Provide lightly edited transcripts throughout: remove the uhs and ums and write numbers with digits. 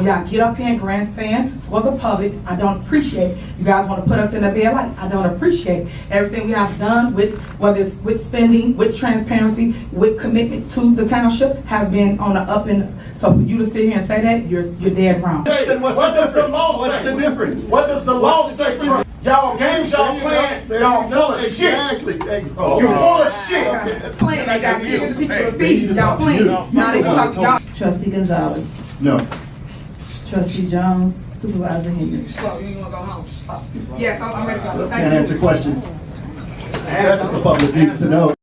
Y'all get up here and grandstand for the public. I don't appreciate you guys want to put us in a bad light. I don't appreciate everything we have done with, whether it's with spending, with transparency, with commitment to the township has been on the up and so for you to sit here and say that, you're dead wrong. What's the law say? What's the difference? What does the law say? Y'all games y'all playing, y'all full of shit. Exactly. You full of shit. Playing, I got millions of people to feed. Y'all playing. Now they can talk y'all. Trustee Gonzalez. No. Trustee Jones. Supervisor Henyard. Slow, you want to go home? Stop. Yes, I'm ready to go. Thank Can't you. answer questions. That's what the public needs to know.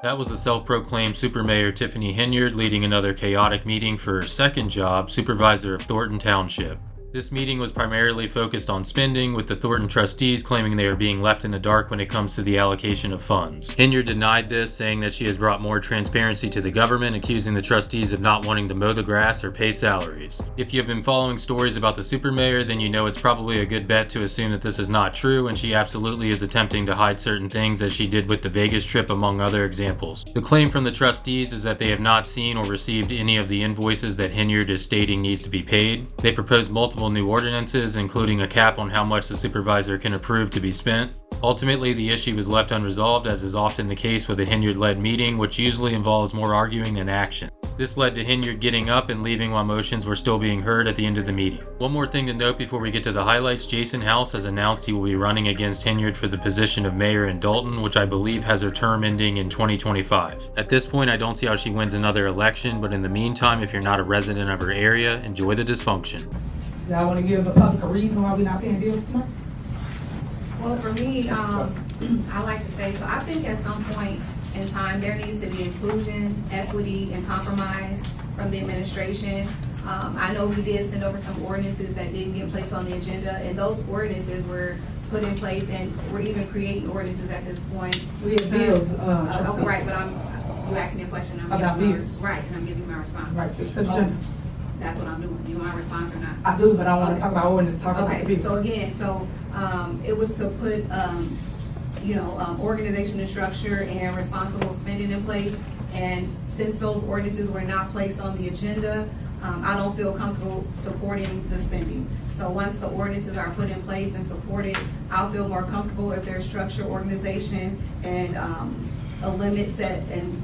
That was the self-proclaimed Super Mayor Tiffany Henyard leading another chaotic meeting for her second job, Supervisor of Thornton Township. This meeting was primarily focused on spending, with the Thornton trustees claiming they are being left in the dark when it comes to the allocation of funds. Henyard denied this, saying that she has brought more transparency to the government, accusing the trustees of not wanting to mow the grass or pay salaries. If you have been following stories about the super mayor, then you know it's probably a good bet to assume that this is not true, and she absolutely is attempting to hide certain things, as she did with the Vegas trip, among other examples. The claim from the trustees is that they have not seen or received any of the invoices that Henyard is stating needs to be paid. They proposed multiple new ordinances, including a cap on how much the supervisor can approve to be spent. Ultimately, the issue was left unresolved, as is often the case with a Henyard-led meeting, which usually involves more arguing than action. This led to Henyard getting up and leaving while motions were still being heard at the end of the meeting. One more thing to note before we get to the highlights: Jason House has announced he will be running against Henyard for the position of mayor in Dolton, which I believe has her term ending in 2025. At this point, I don't see how she wins another election, but in the meantime, if you're not a resident of her area, enjoy the dysfunction. Y'all want to give the public a reason why we're not paying bills tonight? Well, for me, I like to say, so I think at some point in time, there needs to be inclusion, equity, and compromise from the administration. I know we did send over some ordinances that didn't get placed on the agenda, and those ordinances were put in place, and we're even creating ordinances at this point. We have bills, Okay, right, but you asked me a question. I'm about giving bills. Right, and I'm giving my response. Right, to the agenda. That's what I'm doing. You want my response or not? I do, but I want to talk about ordinance, talk about the Okay, bills. so again, it was to put, organization and structure and responsible spending in place. And since those ordinances were not placed on the agenda, I don't feel comfortable supporting the spending. So once the ordinances are put in place and supported, I'll feel more comfortable if there's structure, organization, and a limit set, and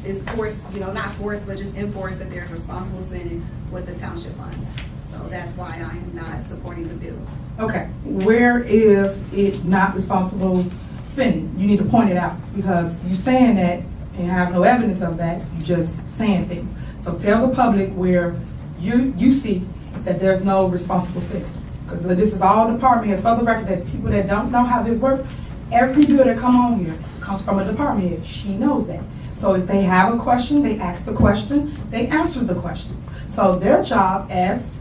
is forced, not forced, but just enforced that there's responsible spending with the township funds. So that's why I am not supporting the bills. Okay, where is it not responsible spending? You need to point it out, because you're saying that and have no evidence of that. You're just saying things. So tell the public where you see that there's no responsible spending. Because this is all department heads. For the record, that people that don't know how this works, every bill that come on here comes from a department head. She knows that. So if they have a question, they ask the question, they answer the questions. So their job as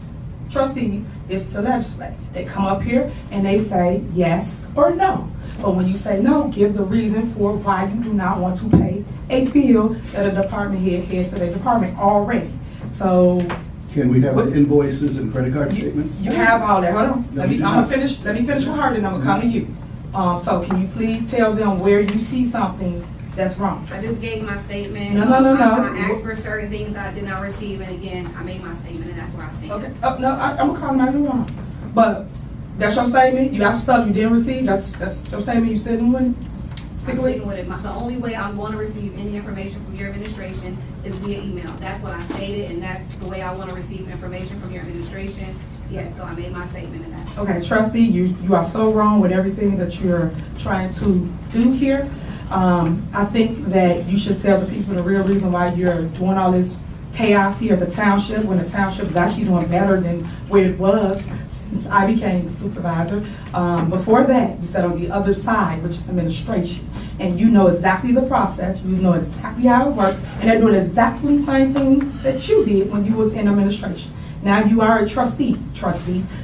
trustees is to legislate. They come up here and they say yes or no. But when you say no, give the reason for why you do not want to pay a bill that a department head for their department already. So Can we have the invoices and credit card statements? you have all that. Hold on. No, Let me you do not. finish with her, then I'm gonna come to you. So can you please tell them where you see something that's wrong? I just gave my statement. No. I asked for certain things that I did not receive, and again, I made my statement, and that's where I stand. Okay. No, I'm gonna call them out you want. But that's your statement. You asked stuff you didn't receive. That's your statement. You sticking with it? I'm Sticking with sticking it? with it. The only way I'm going to receive any information from your administration is via email. That's what I stated, and that's the way I want to receive information from your administration. Yeah, so I made my statement in that. Okay, trustee, you are so wrong with everything that you're trying to do here. I think that you should tell the people the real reason why you're doing all this chaos here at the township, when the township is actually doing better than where it was since I became the supervisor. Before that, you said on the other side, which is administration, and you know exactly the process, you know exactly how it works, and they're doing exactly the same thing that you did when you was in administration. Now you are a trustee,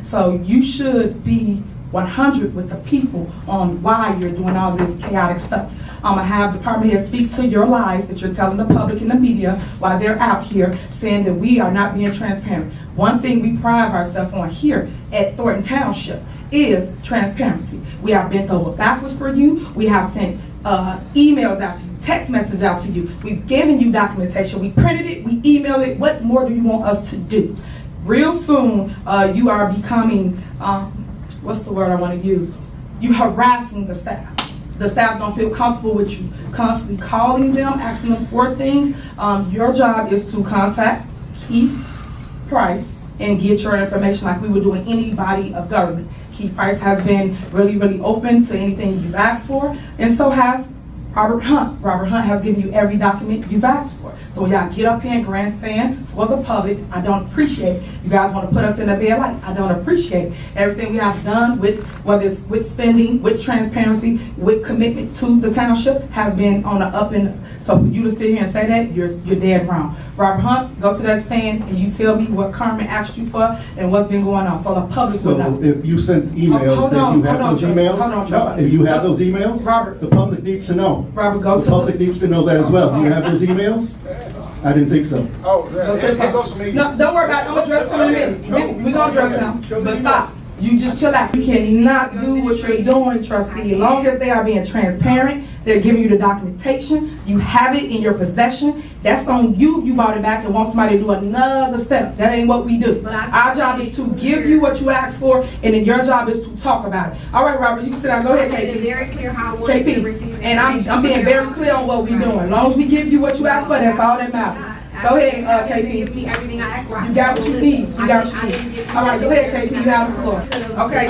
so you should be 100 with the people on why you're doing all this chaotic stuff. I'm gonna have department heads speak to your lies that you're telling the public and the media while they're out here saying that we are not being transparent. One thing we pride ourselves on here at Thornton Township is transparency. We have bent over backwards for you. We have sent emails out to you, text messages out to you. We've given you documentation. We printed it, we emailed it. What more do you want us to do? real soon, you are becoming, what's the word I want to use? You harassing the staff. The staff don't feel comfortable with you constantly calling them, asking them for things. Your job is to contact Keith Price and get your information like we would do in any body of government. Keith Price has been really, really open to anything you've asked for, and so has Robert Hunt. Robert Hunt has given you every document you've asked for. So when y'all get up here and grandstand for the public, I don't appreciate it. You guys want to put us in a bad light. I don't appreciate it. Everything we have done with, whether it's with spending, with transparency, with commitment to the township, has been on the up and so for you to sit here and say that, you're dead wrong. Robert Hunt, go to that stand and you tell me what Carmen asked you for and what's been going on, so the public will know. So if you sent emails, Hold then on, you have hold on, those Justin, emails? hold on, No, Justin. if you have those emails, Robert. the public needs to know. Robert, go The to public needs to know that as well. Do you have those emails? I didn't think so. Oh, yeah, it goes to me. No, don't worry about it. I'm gonna address him in a minute. We're gonna address him, but stop. You just chill out. You cannot do what you're doing, trustee. As long as they are being transparent, they're giving you the documentation, you have it in your possession, that's on you. You brought it back and want somebody to do another step. That ain't what we do. Our job is to give you what you asked for, and then your job is to talk about it. All right, Robert, you can sit down. Go ahead, I made it KP. very clear how I wanted to receive KP, and I'm being very clear on what we're doing. As long as we give you what you asked for, that's all that matters. Go ahead, Give KP. me everything I asked for. You got what you need. You got what you need. All right, go ahead, KP. You have the floor. Okay,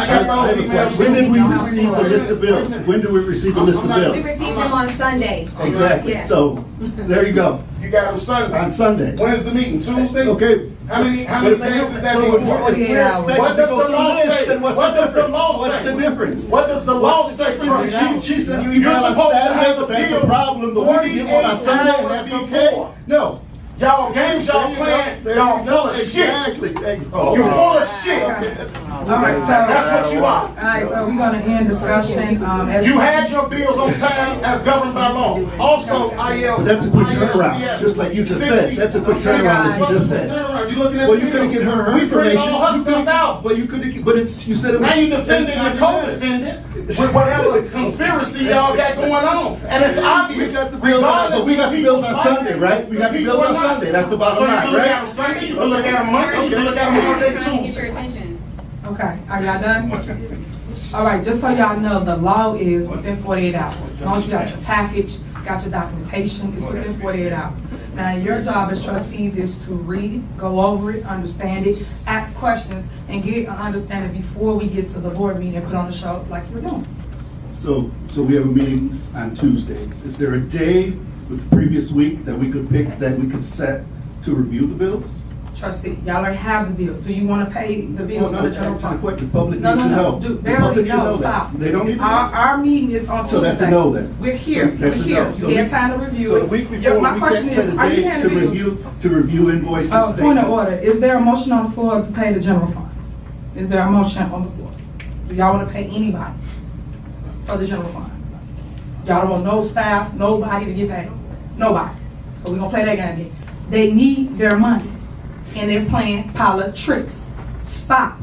When did we receive the list of bills? When do we receive the list of We bills? received them on Sunday. Exactly. Yes. So, there you go. You got them Sunday. On Sunday. When is the meeting? Tuesday? Okay. How many But days is that so meeting? if we're 48 hours. expected What to does go the through law this, say? then what's What the does the difference? law What's say? the difference? What does the law What's the say, difference? Trustee? She sent you You're email on supposed to Saturday, have but the that's a bill problem. The one you get one on 48 Sunday, and hours that's okay. before. No. Y'all games y'all playing, y'all full of shit. Exactly. You full of shit. All right, That's what you are. All right, so we're gonna end discussion, as You had your bills on time as governed by law. Also, IL. But that's a quick turnaround, just like you just said. That's a quick turnaround that you just said. You looking at Well, the you couldn't bills. get her We printed information. all her stuff out. But you couldn't, but it's, you said it was. Now you defending your co-defendant with whatever conspiracy y'all got going on. And it's obvious. We got the bills on, but we got the bills on Sunday, right? We got the bills on Sunday. That's the bottom line, So you can look at right? them Sunday, you can look at them Monday, you can look at them Monday, Trying to get Tuesday. your attention. okay, are y'all done? All right, just so y'all know, the law is within 48 hours. As long as you got your package, got your documentation, it's within 48 hours. Now, your job as trustees is to read it, go over it, understand it, ask questions, and get an understanding before we get to the board meeting and put on the show like you're doing. So we have meetings on Tuesdays. Is there a day with the previous week that we could pick, that we could set to review the bills? Trustee, y'all already have the bills. Do you want to pay the bills for the general Answer the fund? question. The public No, needs no, to no. know. Dude, they The public already should know. that. Stop. They don't need to know. Our meeting is on Tuesday. So that's a no then. We're here. So that's We're a here. no. So You had we- time to review So it. the week Your- before, my we question can't is, set a are you date paying to the bills? review invoices, statements. Point of order, is there a motion on the floor to pay the general fund? Is there a motion on the floor? Do y'all want to pay anybody for the general fund? Y'all don't want no staff, nobody to get paid? Nobody. So we're gonna play that game again. They need their money, and they're playing politics. Stop.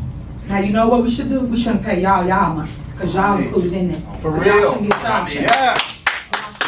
Now, you know what we should do? We shouldn't pay y'all money, because y'all included in there. For So y'all real. shouldn't get y'all check. Yeah.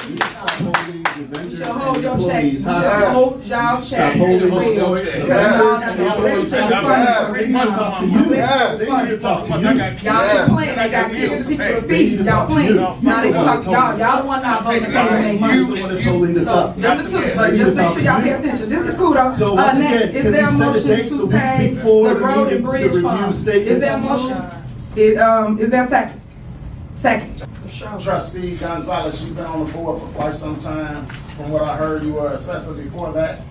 Holding the vendors So and hold your check. employees You should hostage. hold y'all Stop check. holding For real. your Because check. y'all Yes. don't know. Everything's funny. They need to talk to you. They need to talk to you. Y'all just playing, they got kids, people to feed, y'all playing. Now they gonna talk, y'all the one not voting to pay their You're money. the one that's holding this So, up. them the two, but just make sure y'all pay attention, this is cool though. So once Next, again, is can there we a set a motion date the to week pay before the the road and meeting to bridge review fund? statements? Is there a motion? Is there a second? Second. For sure. Trustee Gonzalez, you've been on the board for quite some time. From what I heard, you were assessor before that.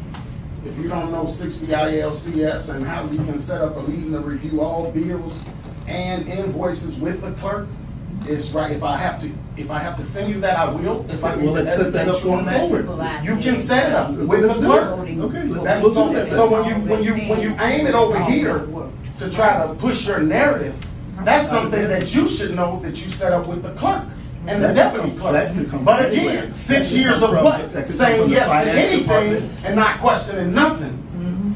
If you don't know 60 ILCS and how you can set up a meeting to review all bills and invoices with the clerk, it's right. If I have to send you that, I will. If I Well, need to let's set that educate up you on going that, forward. you can set it up with Let's the do clerk. it. Okay, That's let's so, do that. so when you aim it over here to try to push your narrative, that's something that you should know that you set up with the clerk and the deputy That clerk. could come But from again, anywhere. 6 That years could of come what? from- that could come Saying from the yes to finance anything department. and not questioning nothing.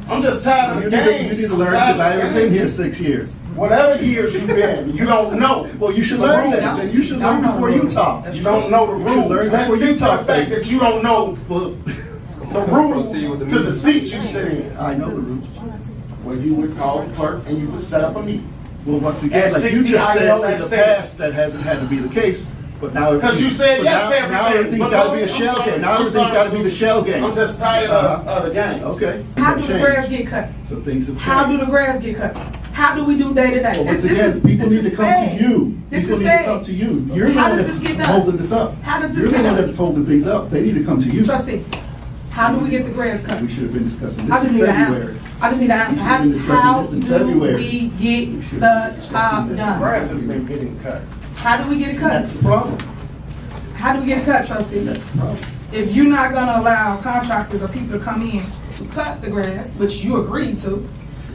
I'm just tired of You the need games. to I'm learn, tired because I of the haven't been games. here 6 years. Whatever years you've been, you don't know. Well, you should the learn rules. that. Then you should learn Y'all know before the you rules. talk. That's You don't know the You should rules. learn Let's before you stick to the talk, fact baby. that you don't know Well, the rules to the seat you sit in. I know the rules. where you would call the clerk and you would set up a meeting. Well, once again, At like you 60 just said, IL, in that's the it. past, that hasn't had to be the case, but now. Because you said but yes to everything. Now everything's But gotta no, be a I'm shell sorry, game. Now I'm everything's sorry, gotta be the Sue. shell game. I'm just tired of the game. Okay. How Things do the have grass changed. get cut? So things have changed. How do the grass get cut? How do we do day to day? Well, once This again, is- people this need to is come sad. to you. This People is need to sad. come to you. You're the How one does that's this get done? holding this up. How does this You're the get one done? that's holding things up. They need to come to you. Trustee, how do we get the grass cut? We should have been discussing I this just in need an February. answer. I just need an answer. We should have been discussing How this in do February. we We get should have been the discussing job this. done? Grass has been getting cut. How do we get it That's cut? the problem. How do we get it cut, trustee? That's the problem. If you're not gonna allow contractors or people to come in to cut the grass, which you agreed to,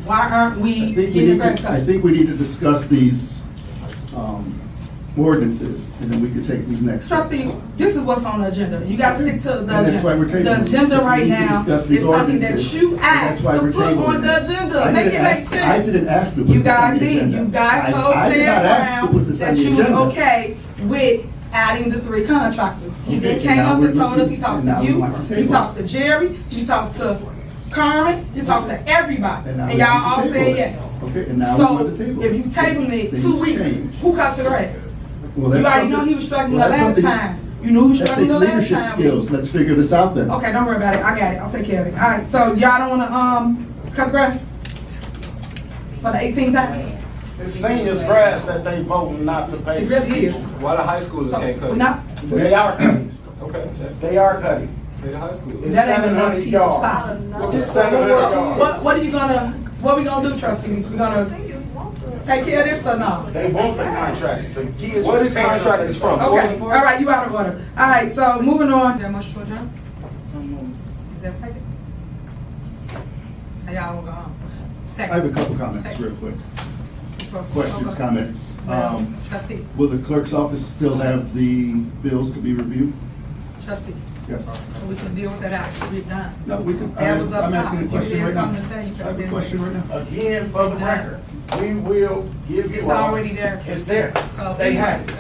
why aren't I we think we getting the need grass to, I cut? think we need to discuss these ordinances, and then we can take these next steps. Trustee, this is what's on the agenda. You gotta stick to the agenda. And that's why we're tabling The it, agenda because we right need to now discuss is these something that ordinances, you and that's asked why to we're put tabling on the it. agenda. I Make it didn't make ask- sense. I didn't ask to put You this on guys the did. agenda. You guys told I did Stan not ask to put Brown this on that the you was agenda. okay with adding the 3 contractors. He Okay, then and came now up we're and told us, looking- he talked and now to we you, want to he table talked it. to Jerry, he talked to Carmen, he talked to everybody, And now and we y'all want to all table said it. yes. Okay, and now So, we're going to table if it. you tabling it Things 2 weeks, change. who cut the grass? Well, that's You already know something- he was struggling well, the that's last something- time. You knew he was That struggling takes the last leadership time. skills. Let's figure this out then. Okay, don't worry about it. I got it. I'll take care of it. All right, so y'all don't wanna, cut the grass? For the 18th time? It's seniors' grass that they voting not to pay. It really is. Why the high schoolers So, can't cut? we're not, They are cutting. Okay, that's, They are cutting. pay the high schoolers. It's that ain't enough 700 people. yards. Stop. It's 700 So, yards. what are you gonna, what we gonna do, trustees? We gonna take care of this or no? They want the contracts. The kids. Where's was the tearing up contract their is from? stuff. Okay, all right, you out of order. All right, so moving on. Is there a motion to adjourn? Is that second? How y'all wanna go home? Second. I have a couple comments Second. real quick. Okay. Questions, comments. Trustee, Will the clerk's office still have the bills to be reviewed? trustee, Yes. so we can deal with that after we're done. No, we can, That was up I'm asking a top. question You right had now. something to say, you I have a could've question right now. Again, for the record, we will give you. It's all- already there. It's there. So, They have it.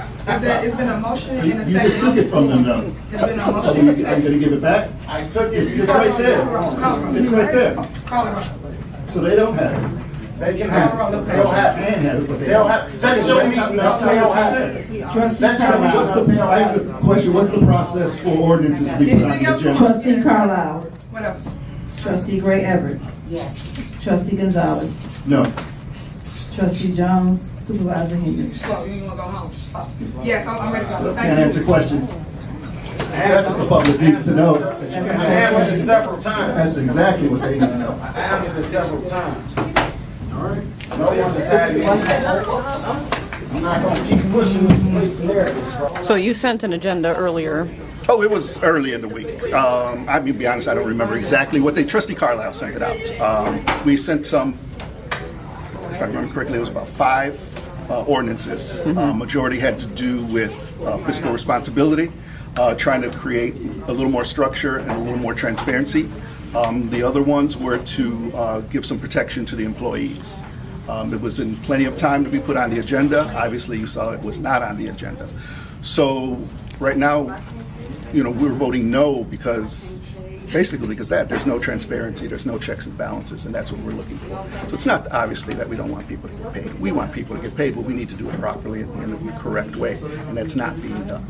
It's been a motion and a second. You just took it from them though. It's been a So motion are and a you second. gonna give it back? I took it. It's right there. It's right there. Call it roll. So they don't have it. They can have it. They'll have it. Can have it, but they They'll don't. have, set your meeting up, That's not they'll what you have said. it. Trustee Set your meeting What's up, the, they'll I have have the it. question, what's the process for ordinances to be put on the Anything else? agenda? Trustee Carlisle. What else? Trustee Gray Everett. Trustee Gonzalez. No. Trustee Jones. Supervisor Henyard. Slow, you wanna go home? Stop. Yes, I'm ready to go. Thank Can't you. answer questions. That's what the public needs to know. That you can't I answer answered it questions. several times. That's exactly what they need to know. I answered it several times. No one has had any. I'm not gonna keep pushing this narrative, bro. So you sent an agenda earlier. Oh, it was early in the week. I mean, to be honest, I don't remember exactly what Trustee Carlisle sent it out. We sent some, if I remember correctly, it was about 5 ordinances. Majority had to do with fiscal responsibility, trying to create a little more structure and a little more transparency. The other ones were to give some protection to the employees. It was in plenty of time to be put on the agenda. Obviously, you saw it was not on the agenda. So right now, we're voting no because there's no transparency, there's no checks and balances, and that's what we're looking for. So it's not obviously that we don't want people to get paid. We want people to get paid, but we need to do it properly and in a correct way, and that's not being done.